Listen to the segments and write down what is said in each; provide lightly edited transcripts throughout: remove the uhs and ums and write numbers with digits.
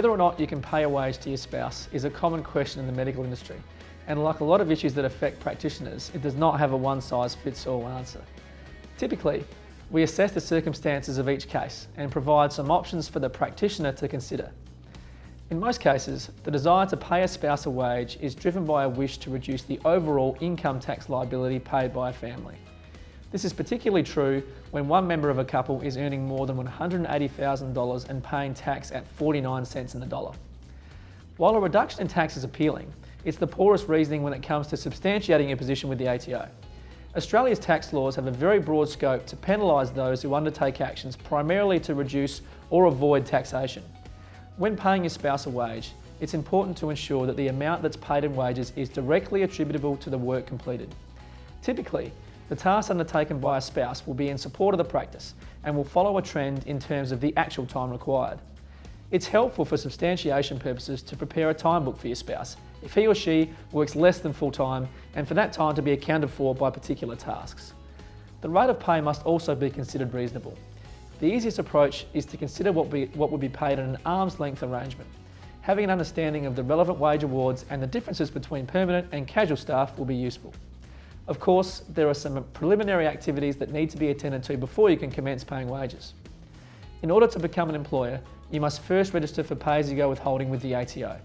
Whether or not you can pay a wage to your spouse is a common question in the medical industry, and like a lot of issues that affect practitioners, it does not have a one-size-fits-all answer. Typically, we assess the circumstances of each case and provide some options for the practitioner to consider. In most cases, the desire to pay a spouse a wage is driven by a wish to reduce the overall income tax liability paid by a family. This is particularly true when one member of a couple is earning more than $180,000 and paying tax at 49 cents in the dollar. While a reduction in tax is appealing, it's the poorest reasoning when it comes to substantiating your position with the ATO. Australia's tax laws have a very broad scope to penalise those who undertake actions primarily to reduce or avoid taxation. When paying your spouse a wage, it's important to ensure that the amount that's paid in wages is directly attributable to the work completed. Typically, the tasks undertaken by a spouse will be in support of the practice and will follow a trend in terms of the actual time required. It's helpful for substantiation purposes to prepare a time book for your spouse if he or she works less than full time and for that time to be accounted for by particular tasks. The rate of pay must also be considered reasonable. The easiest approach is to consider what would be paid in an arm's length arrangement. Having an understanding of the relevant wage awards and the differences between permanent and casual staff will be useful. Of course, there are some preliminary activities that need to be attended to before you can commence paying wages. In order to become an employer, you must first register for pay-as-you-go withholding with the ATO.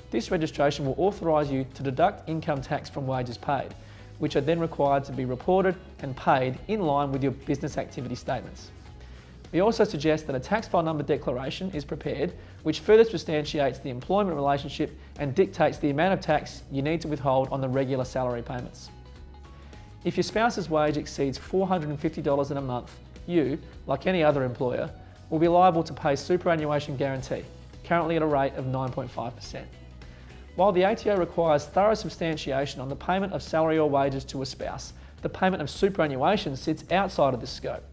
This registration will authorise you to deduct income tax from wages paid, which are then required to be reported and paid in line with your business activity statements. We also suggest that a tax file number declaration is prepared, which further substantiates the employment relationship and dictates the amount of tax you need to withhold on the regular salary payments. If your spouse's wage exceeds $450 in a month, you, like any other employer, will be liable to pay superannuation guarantee, currently at a rate of 9.5%. While the ATO requires thorough substantiation on the payment of salary or wages to a spouse, the payment of superannuation sits outside of this scope.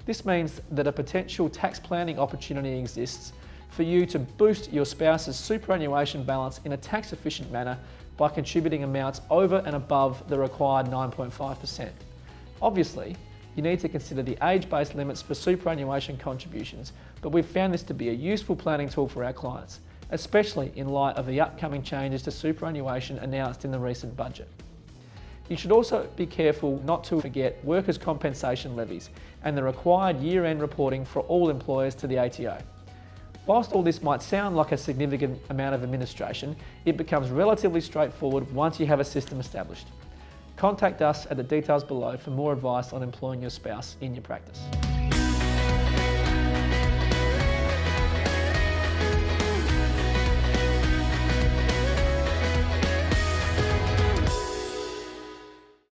This means that a potential tax planning opportunity exists for you to boost your spouse's superannuation balance in a tax-efficient manner by contributing amounts over and above the required 9.5%. Obviously, you need to consider the age-based limits for superannuation contributions, but we've found this to be a useful planning tool for our clients, especially in light of the upcoming changes to superannuation announced in the recent budget. You should also be careful not to forget workers' compensation levies and the required year-end reporting for all employers to the ATO. Whilst all this might sound like a significant amount of administration, it becomes relatively straightforward once you have a system established. Contact us at the details below for more advice on employing your spouse in your practice.